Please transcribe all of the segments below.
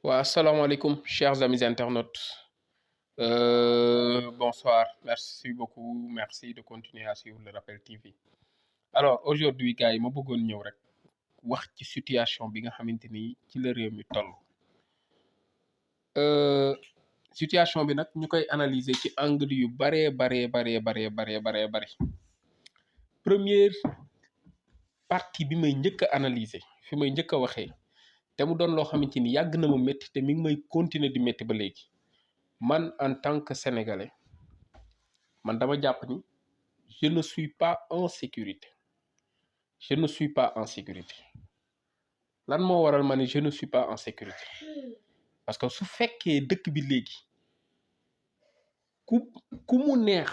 Assalamu alaikum, chers amis internautes. Bonsoir, merci beaucoup, merci de continuer à suivre le Rappel TV. Alors aujourd'hui gars yi ma bëggoon ñëw rek wax ci situation bi nga xamante ni ci la réew mi toll. Situation bi nag ñu koy analyser ci angle yu baree. Première partie bi may njëkk a analyser fi may njëkk a waxee te mu doon loo xamante ni yàgg na ma métti te mi ngi may continuer di métti ba léegi. Man en tant que sénégalais man dama jàpp ni je ne suis pas en sécurité lan moo waral ma ni je ne suis pas en sécurité parce que su fekkee dëkk bi léegi ku mu neex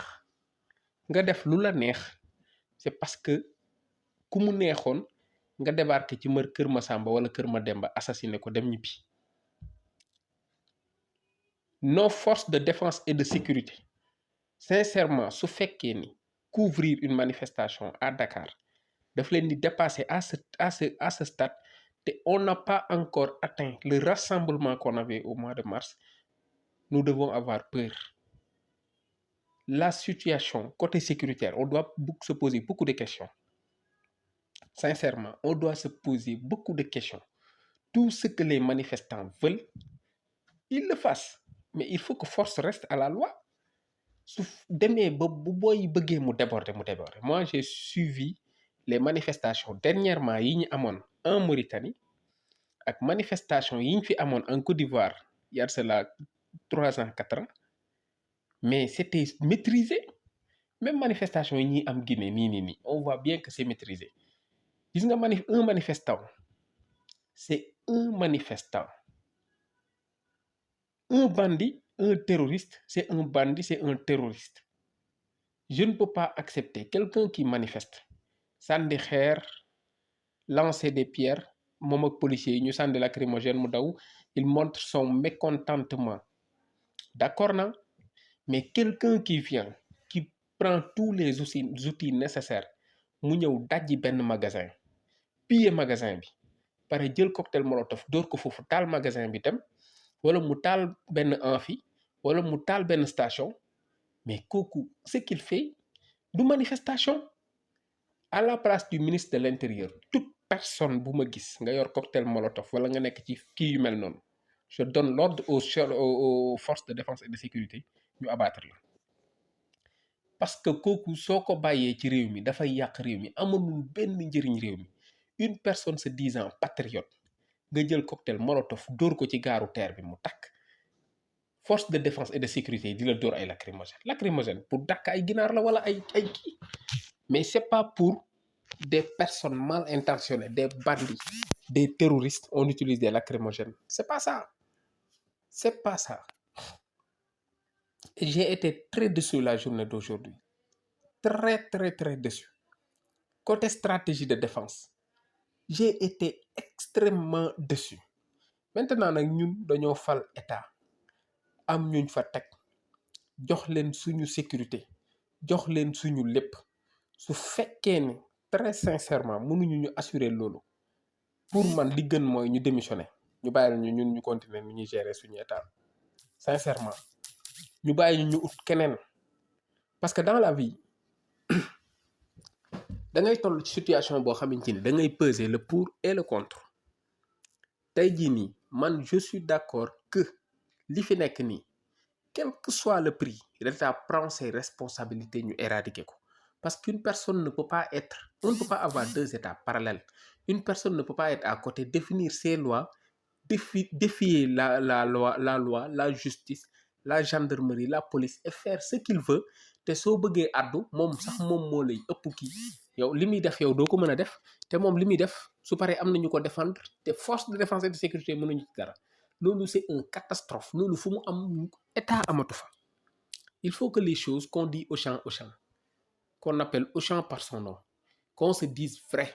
nga def lu la neex c'est parce que ku mu neexoon nga débarquer ci kër Masamba wala kër Mademba assassiné ko dem ñibbi. Nos forces de défense et de sécurité sincèrement su fekkee ni couvrir une manifestation à Dakar daf leen di dépasser à ce stade te on n'a pas encore atteint le rassemblement qu'on avait au mois de mars, nous devons avoir peur. La situation côté sécuritaire, on doit se poser beaucoup de questions. Sincèrement, on doit se poser beaucoup de questions. Tout ce que les manifestants veulent, ils le fassent. Mais il faut que force reste à la loi. Su demee ba bu booy bëggee mu déborder. Moi, j'ai suivi les manifestations dernièrement yi ñu amoon en Mauritanie ak manifestation yi ñu fi amoon en Côte d'Ivoire il y a cela 3 ans 4 ans mais c'était maîtrisé. Même manifestation yi ñuy am Guinée nii on voit bien que c'est maîtrisé. Gis nga un manifestant c'est un manifestant. Un bandit, un terroriste, c'est un bandit, c'est un terroriste. Je ne peux pas accepter quelqu'un qui manifeste, sànni xeer, lancer des pierres, moom ak policiers yi ñu sànni lacrymogène mu daw, il montre son mécontentement. D'accord na? Mais quelqu'un qui vient, qui prend tous les outils nécessaires mu ñëw dajji benn magasin, piller magasin bi, pare jël cocktail molotov dóor ko foofu taal magasin bi dem. Wala mu taal benn amphi wala mu taal benn station mais kooku ce qu'il fait du manifestation. À la place du ministre de l'Intérieur, toute personne bu ma gis nga yor cocktail molotov wala nga nekk ci kii yu mel noonu je donne l'ordre aux forces de défense et de sécurité ñu abattre la. Parce que kooku soo ko bàyyee ci réew mi dafay yàq réew mi amalul benn njëriñ réew mi. Une personne se disant patriote nga jël cocktail molotov dóor ko ci gaaru terre bi mu takk, force de défense et de sécurité di la dóor ay lacrymogène pour dakk ay ginaar la wala ay kii, mais c'est pas pour des personnes mal intentionnées, des bandits, des terroristes on utilise des lacrymogènes. C'est pas ça. Et j'ai été très déçu la journée d'aujourd'hui, très déçu. Côté stratégie de défense j'ai été extrêmement déçu. Maintenant nag ñun dañoo fal état am ñuñ fa teg jox leen suñu sécurité jox leen suñu lépp su fekkee ne très sincèrement mënuñu ñu assurer loolu pour man li gën mooy ñu démissionner ñu bàyyi ñun ñu continuer ni ñuy gérer suñu état. Sincèrement ñu bàyyi ñu ut keneen parce que dans la vie da ngay toll ci situation boo xamante ni da ngay peser le pour et le contre. Tey jii nii man je suis d'accord que li fi nekk nii quel que soit le prix l'État prend ses responsabilités ñu éradiquer ko parce qu'une personne ne peut pas être, on ne peut pas avoir deux états parallèles. Une personne ne peut pas être à côté, définir ses lois, défier la loi, la justice, la gendarmerie, la police et faire ce qu'il veut te soo bëggee addu moom sax moom moo lay ëpp kii yow li muy def yow doo ko mën a def te moom li muy def su paree am nañu ko défendre te force de défense et de sécurité mënuñu ci dara. Loolu c'est une catastrophe. Loolu fu mu am état amatu fa. Il faut que les choses qu'on dit au champ qu'on appelle au champ par son nom, qu'on se dise vrai.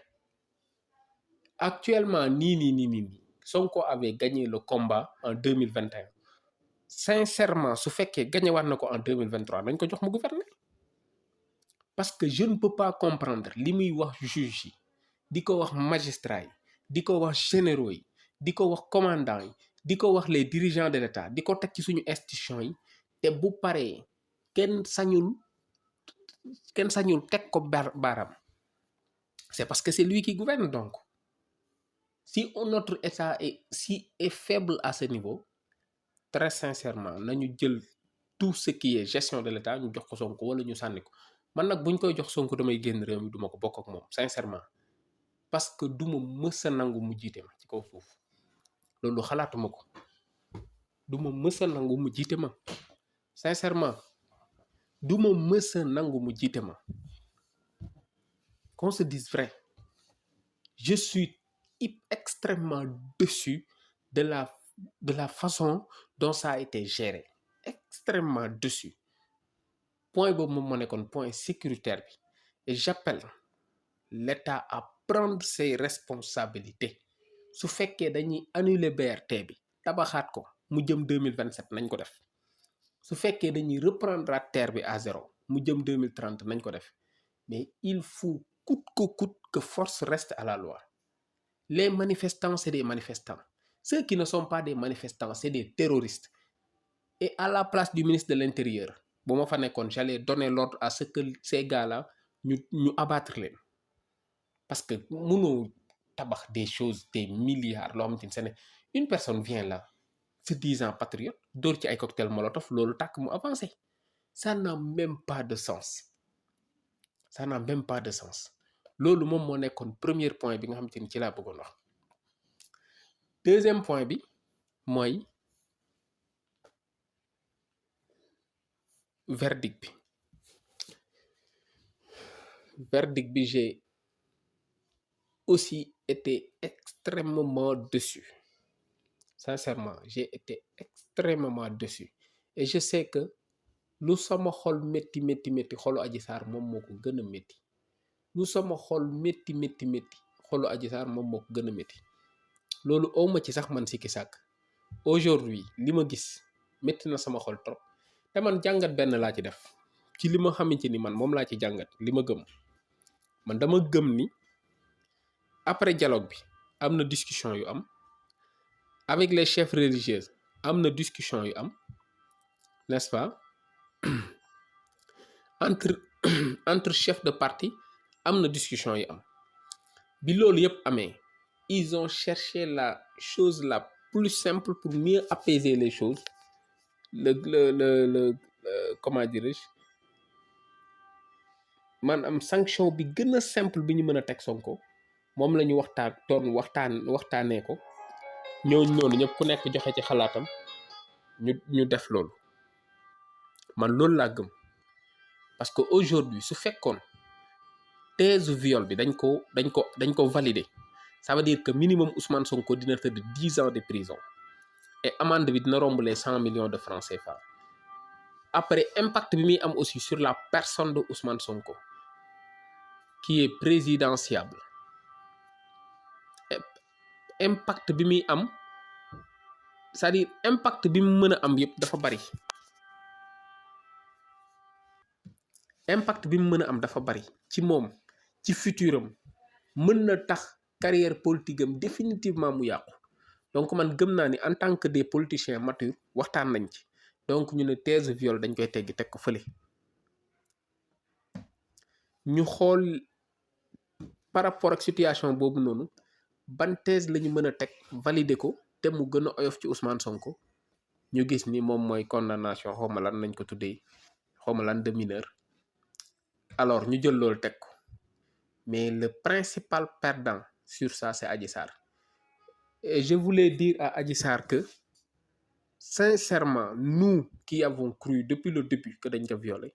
Actuellement nii Sonko avait gagné le combat en 2021. Sincèrement su fekkee gagné waat na ko en 2023 nañ ko jox mu gouverner. Parce que je ne peux pas comprendre li muy wax juge yi di ko wax magistrat yi di ko wax généraux yi di ko wax commandant yi di ko wax les dirigeants de l'État di ko teg ci suñu institution yi te bu paree kenn sañul teg ko baaraam c'est parce que c'est lui qui gouverne. Donc si notre État est faible à ce niveau, très sincèrement nañu jël tout ce qui est gestion de l'État ñu jox ko Sonko wala ñu sànni ko. Man nag buñ koy jox Sonko damay génn réew mi duma ko bokk ak moom sincèrement, parce que duma mës a nangu mu jiite ma ci kaw suuf. Loolu xalaatuma ko, duma mës a nangu mu jiite ma sincèrement, duma mës a nangu mu jiite ma. Qu'on se dise vrai, je suis extrêmement déçu de la façon dont ça a été géré, extrêmement déçu. Point boobu moom moo nekkoon point sécuritaire bi, et j'appelle l'État à prendre ses responsabilités. Su fekkee dañuy annuler BRT bi tabaxaat ko mu jëm 2027 nañ ko def. Su fekkee dañuy reprendre terre bi à zéro mu jëm 2030 nañ ko def. Mais il faut coûte que coûte que force reste à la loi. Les manifestants, c'est des manifestants. Ceux qui ne sont pas des manifestants, c'est des terroristes. Et à la place du ministre de l'Intérieur, bu ma fa nekkoon, j'allais donner l'ordre à ce que ces gars-là ñu abattre leen. Parce que mënoo tabax des choses, des milliards loo xamante ni une personne vient là se disant patriote dóor ci ay cocktail molotov loolu tàkk mu avancé. Ça n'a même pas de sens. Ça n'a même pas de sens. Loolu moom moo nekkoon premier point bi nga xamante ni ci laa bëggoon wax. Deuxième point bi mooy verdict bi. Verdict bi, j'ai aussi été extrêmement déçu. Sincèrement, j'ai été extrêmement déçu. Et je sais que lu sama xol métti xolu Adji Sarr moom moo ko gën a métti. Lu sama xol métti xolu Adji Sarr moom moo ko gën a métti. Loolu awma ci sax man sikki sàkk. Aujourd'hui li ma gis métti na sama xol trop. Te man jàngat benn laa ci def. Ci li ma xamante ni man moom laa ci jàngat li ma gëm. Man dama gëm ni après dialogue bi am na discussion yu am. Avec les chefs religieux am na discussion yu am, n'est-ce pas? entre chefs de parti am na discussion yu am. Bi loolu yëpp amee, ils ont cherché la chose la plus simple pour mieux apaiser les choses. Comment dirais-je? Maanaam sanction bi gën a simple bi ñu mën a teg Sonko moom la ñu waxtaanee ko. Ñooñu noonu ñëpp ku nekk joxe ci xalaatam ñu def loolu. Man loolu laa gëm parce que aujourd'hui su fekkoon thèse viol bi dañ ko valider, ça veut dire que minimum Ousmane Sonko dina tëdd 10 ans de prison et amende bi dina romb les 100 millions de francs CFA. Après impact bi muy am aussi sur la personne de Ousmane Sonko qui est présidentiable. Impact bi muy am, c'est-à-dire impact bi mu mën a am yëpp dafa bari. Impact bi mu mën a am dafa bari ci moom ci futuram mën na tax carrière politique am définitivement mu yàqu. Donc man gëm naa ni en tant que des politiciens matures waxtaan nañ ci. Donc ñu ne thèse viol dañ koy teggi teg ko fële. Ñu xool par rapport ak situation boobu noonu ban thèse la ñu mën a teg valider ko te mu gën a oyof ci Ousmane Sonko. Ñu gis ni moom mooy condamnation xawma lan nañ ko tuddee xawma lan de mineur. Alors ñu jël loolu teg ko mais le principal perdant sur ça c'est Adji Sarr. Et je voulais dire à Adji Sarr que sincèrement nous qui avons cru depuis le début que dañ ko violer,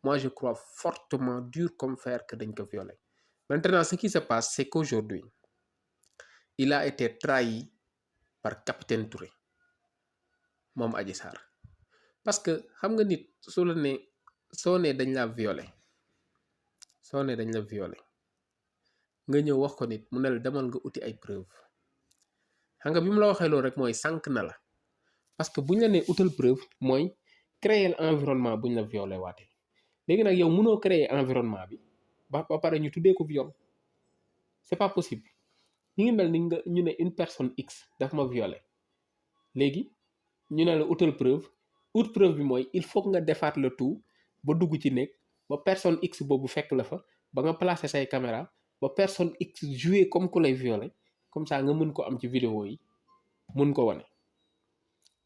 moi je crois fortement dur comme fer que dañ ko violer. Maintenant ce qui se passe c'est qu'aujourd'hui il a été trahi par Capitaine Touré moom Adji Sarr. Parce que xam nga nit soo nee dañ la violer nga ñëw wax ko nit mu ne la demal nga uti ay preuve. Xam nga bi mu la waxee loolu rek mooy sànq na la parce que buñ la nee utal preuve mooy créer l'environnement buñ la violer waatee. Léegi nag yow mënoo créer environnement bi ba pare ñu tuddee ko viol. C'est pas possible. Ñu ngi mel ni ñu ne une personne X daf ma violer léegi ñu ne la utal preuve ut preuve bi mooy il faut que nga defaat le tout ba dugg ci néeg ba personne x boobu fekk la fa ba nga placer say caméra ba personne x jouer comme ku lay violer comme ça nga mën ko am ci vidéo yi mën ko wane.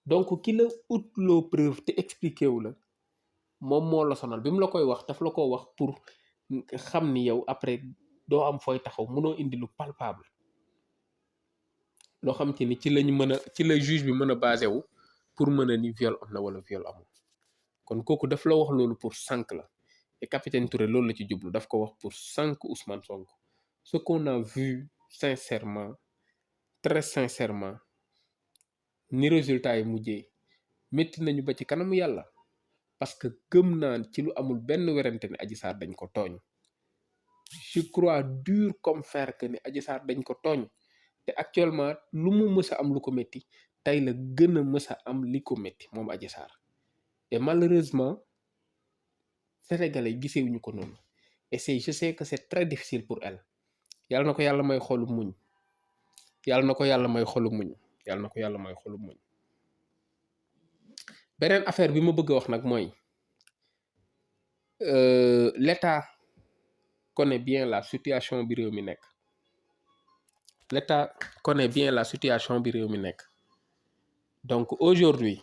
donc ki la utloo preuve te expliqué wu la moom moo la sonal bi mu la koy wax daf la ko wax pour xam ni yow après doo am fooy taxaw mënoo indi lu palpable loo xam te ni ci lañu mën a ci la juge bi mën a basé wu pour mën a ni viol am na wala viol amul. kon kooku daf la wax loolu pour sànq la et capitaine Touré loolu la ci jublu daf ko wax pour sànq Ousmane Sonko. Ce qu'on a vu sincèrement très sincèrement ni résultat yi mujjee métti nañu ba ci kanamu yàlla parce que gëm naa ci lu amul benn werante ne Adji Sarr dañ ko tooñ. je crois dur comme fer que ni Adji Sarr dañ ko tooñ te actuellement lu mu mës a am lu ko métti tey la gën a mës a am li ko métti moom Adji Sarr et malheureusement sénégalais gisewuñu ko noonu et je sais que c'est très difficile pour elle. yàlla na ko yàlla may xolu muñ yàlla na ko yàlla may xolu muñ yàlla na ko yàlla may xolu muñ. beneen affaire bi ma bëgg a wax nag mooy l'État connaît bien la situation bi réew mi nekk. L'État connaît bien la situation bi réew mi nekk donc aujourd'hui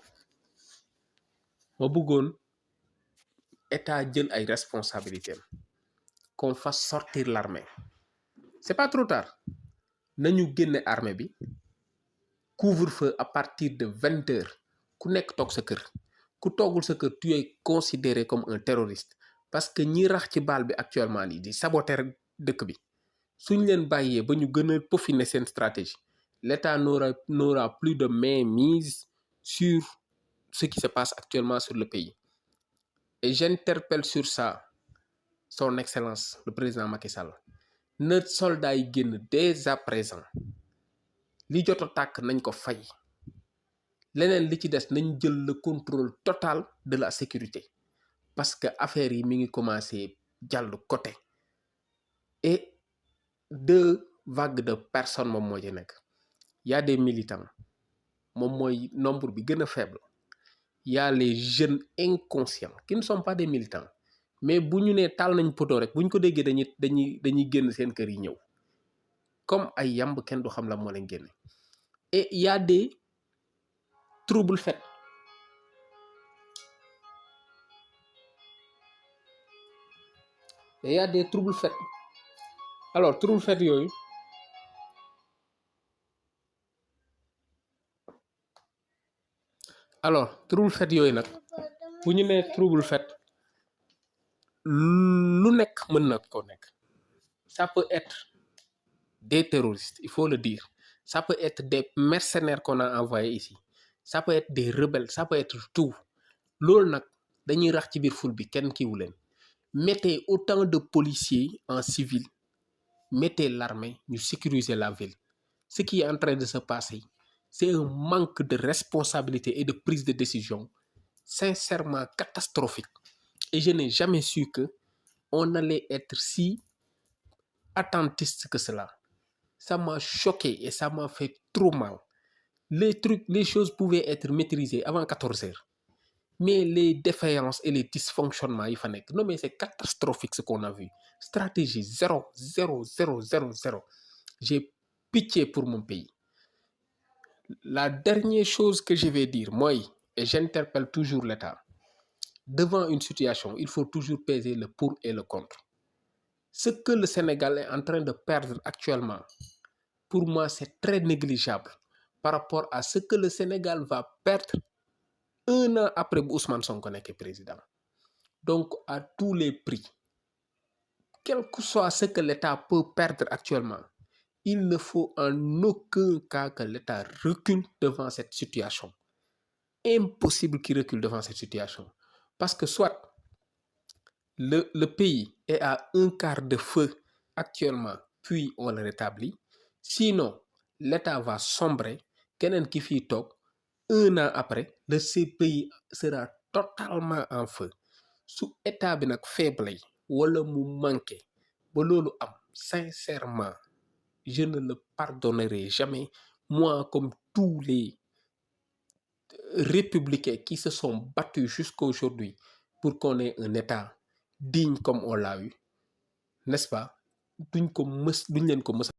ma bëggoon État jël ay responsabilités qu'on fasse sortir l'armée. C'est pas trop tard nañu génne armée bi couvre-feu à partir de 20h ku nekk toog sa kër ku toogul sa kër tu es considéré comme un terroriste parce que ñi rax ci baal bi actuellement nii di saboter dëkk bi suñ leen bàyyee ba ñu gën a peaufiner seen stratégie l'État n'aura plus de mainmise sur ce qui se passe actuellement sur le pays et j'interpelle sur ça son excellence le président Macky Sall na soldats yi génn dès à présent li jot a tàkk nañ ko fay leneen li ci des nañ jël le contrôle total de la sécurité parce que affaire yi mi ngi commencé jàll côté et 2 vagues de personnes moom moo ci nekk y a des militants moom mooy nombre bi gën a faible y a les jeunes inconscients qui ne sont pas des militants mais bu ñu nee taal nañ poto rek bu ñu ko déggee dañuy génn seen kër yi ñëw comme ay yamb kenn du xam la moo leen génne et y a des troubles faits et y a des troubles faits alors troubles faits yooyu nag bu ñu nee trouble faits lu nekk mën na ko nekk ça peut être des terroristes il faut le dire ça peut être des mercenaires qu'on a envoyés ici ça peut être des rebelles ça peut être tout loolu nag dañuy rax ci biir foule bi kenn kiiwu leen mettez autant de policiers en civil mettez l'armée ñu sécuriser la ville ce qui est en train de se passer c'est un manque de responsabilité et de prise de décision sincèrement catastrophique et je n'ai jamais su que on allait être si attentiste que cela. Ça m'a choqué et ça m'a fait trop mal. Les choses pouvaient être maîtrisées avant 14 heures. Mais les défaillances et les dysfonctionnements, il fallait. Non, mais c'est catastrophique ce qu'on a vu. Stratégie 0, 0, 0, 0, 0. J'ai pitié pour mon pays. La dernière chose que je vais dire, moi, et j'interpelle toujours l'État, devant une situation, il faut toujours peser le pour et le contre. Ce que le Sénégal est en train de perdre actuellement, pour moi, c'est très négligeable par rapport à ce que le Sénégal va perdre 1 an après Ousmane Sonko nekk président. Donc, à tous les prix, quel que soit ce que l'État peut perdre actuellement, il ne faut en aucun cas que l'État recule devant cette situation. Impossible qu'il recule devant cette situation. Parce que soit le pays est à 1/4 de feu actuellement, puis on le rétablit. Sinon, l'État va sombrer. Keneen ki fii toog 1 an après, le pays sera totalement en feu. Su état bi nag faible wala mu manqué ba loolu am, sincèrement, je ne le pardonnerai jamais. Moi, comme tous les républicains qui se sont battus jusqu'à aujourd'hui pour qu'on ait un État digne comme on l'a eu, n'est-ce pas? Duñ leen ko mës